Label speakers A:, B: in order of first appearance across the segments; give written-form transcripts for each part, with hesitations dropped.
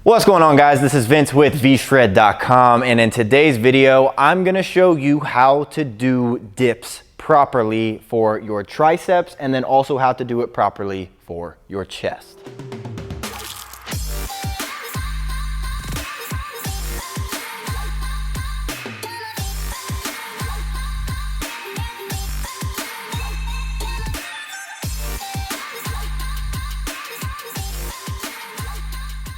A: What's going on, guys? This is Vince with vshred.com, and in today's video I'm going to show you how to do dips properly for your triceps and then also how to do it properly for your chest.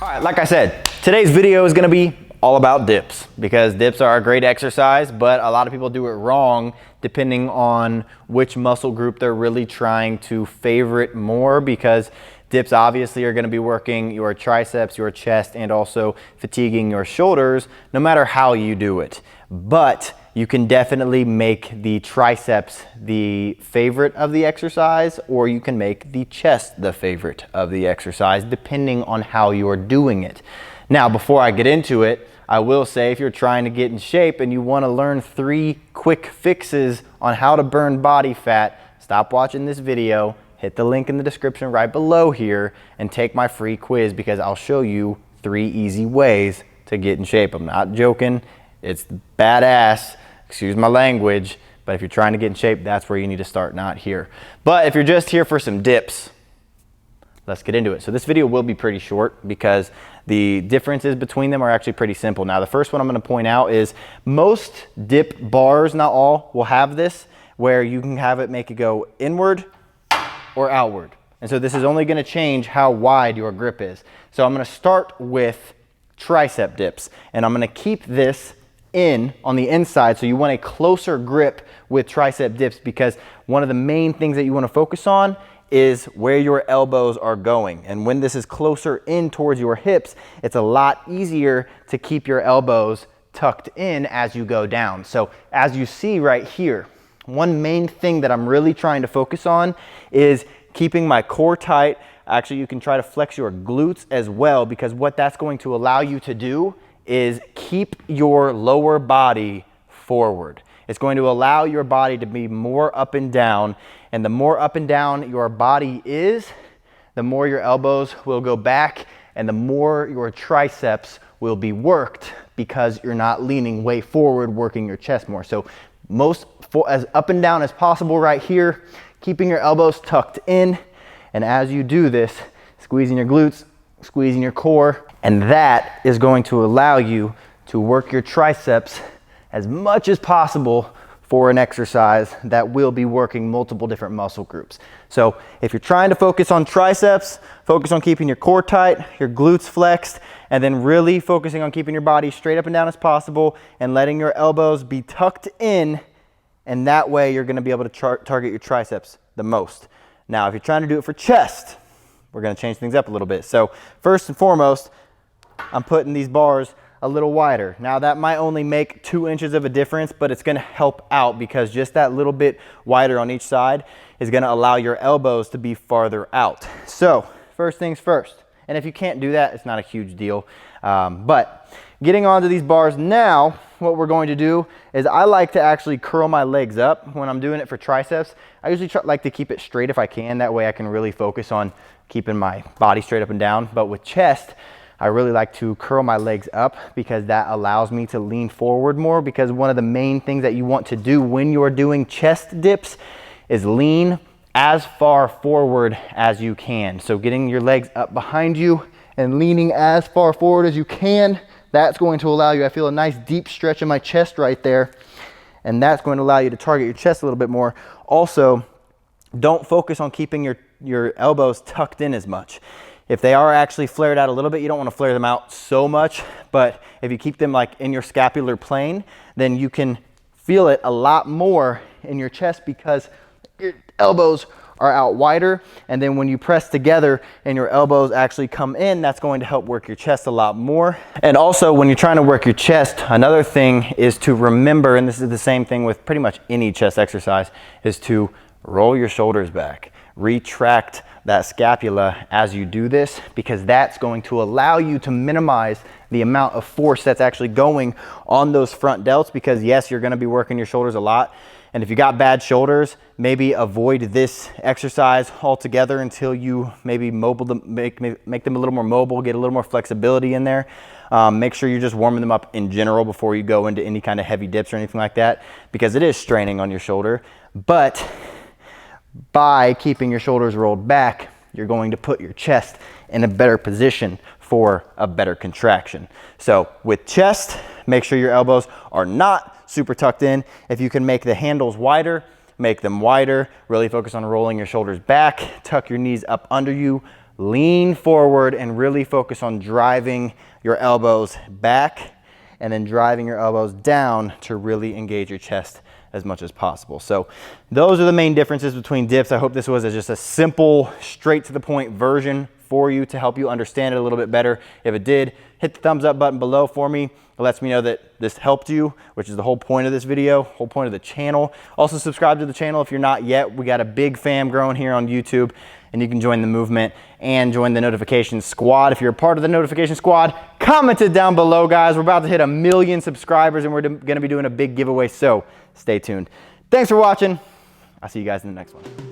A: All right, like I said, today's video is gonna be all about dips because dips are a great exercise, but a lot of people do it wrong depending on which muscle group they're really trying to favorite more, because dips obviously are gonna be working your triceps, your chest, and also fatiguing your shoulders no matter how you do it. But you can definitely make the triceps the favorite of the exercise, or you can make the chest the favorite of the exercise, depending on how you're doing it. Now, before I get into it, I will say if you're trying to get in shape and you want to learn 3 quick fixes on how to burn body fat, stop watching this video, hit the link in the description right below here, and take my free quiz, because I'll show you 3 easy ways to get in shape. I'm not joking. It's badass. Excuse my language, but if you're trying to get in shape, that's where you need to start, not here. But if you're just here for some dips, let's get into it. So this video will be pretty short because the differences between them are actually pretty simple. Now, the first one I'm going to point out is most dip bars, not all, will have this where you can have it make it go inward or outward. And so this is only going to change how wide your grip is. So I'm going to start with tricep dips, and I'm going to keep this in on the inside, so you want a closer grip with tricep dips, because one of the main things that you want to focus on is where your elbows are going. And when this is closer in towards your hips, it's a lot easier to keep your elbows tucked in as you go down. So as you see right here, one main thing that I'm really trying to focus on is keeping my core tight. Actually, you can try to flex your glutes as well, because what that's going to allow you to do is keep your lower body forward. It's going to allow your body to be more up and down, and the more up and down your body is, the more your elbows will go back and the more your triceps will be worked, because you're not leaning way forward, working your chest more. So as up and down as possible right here, keeping your elbows tucked in, and as you do this, squeezing your glutes, squeezing your core, and that is going to allow you to work your triceps as much as possible for an exercise that will be working multiple different muscle groups. So if you're trying to focus on triceps, focus on keeping your core tight, your glutes flexed, and then really focusing on keeping your body straight up and down as possible and letting your elbows be tucked in, and that way you're gonna be able to target your triceps the most. Now, if you're trying to do it for chest, we're gonna change things up a little bit. So first and foremost, I'm putting these bars a little wider. Now, that might only make 2 inches of a difference, but it's gonna help out, because just that little bit wider on each side is gonna allow your elbows to be farther out. So first things first, and if you can't do that, it's not a huge deal. But getting onto these bars now, what we're going to do is I like to actually curl my legs up when I'm doing it for triceps. I usually like to keep it straight if I can. That way I can really focus on keeping my body straight up and down. But with chest, I really like to curl my legs up, because that allows me to lean forward more, because one of the main things that you want to do when you're doing chest dips is lean as far forward as you can. So getting your legs up behind you and leaning as far forward as you can, that's going to allow you, I feel a nice deep stretch in my chest right there, and that's going to allow you to target your chest a little bit more. Also, don't focus on keeping your elbows tucked in as much. If they are actually flared out a little bit, you don't want to flare them out so much, but if you keep them like in your scapular plane, then you can feel it a lot more in your chest, because your elbows are out wider, and then when you press together and your elbows actually come in, that's going to help work your chest a lot more. And also, when you're trying to work your chest, another thing is to remember, and this is the same thing with pretty much any chest exercise, is to roll your shoulders back. retract that scapula as you do this, because that's going to allow you to minimize the amount of force that's actually going on those front delts. Because yes, you're going to be working your shoulders a lot, and if you got bad shoulders, maybe avoid this exercise altogether until you maybe make them a little more mobile, get a little more flexibility in there. Make sure you're just warming them up in general before you go into any kind of heavy dips or anything like that, because it is straining on your shoulder. But by keeping your shoulders rolled back, you're going to put your chest in a better position for a better contraction. So with chest, make sure your elbows are not super tucked in. If you can make the handles wider, make them wider. Really focus on rolling your shoulders back, tuck your knees up under you, lean forward, and really focus on driving your elbows back and then driving your elbows down to really engage your chest as much as possible. So those are the main differences between dips. I hope this was just a simple, straight to the point version for you to help you understand it a little bit better. If it did, hit the thumbs up button below for me. It lets me know that this helped you, which is the whole point of this video, whole point of the channel. Also subscribe to the channel if you're not yet. We got a big fam growing here on YouTube, and you can join the movement and join the notification squad. If you're a part of the notification squad, comment it down below, guys. We're about to hit 1 million subscribers, and we're gonna be doing a big giveaway, so stay tuned. Thanks for watching. I'll see you guys in the next one.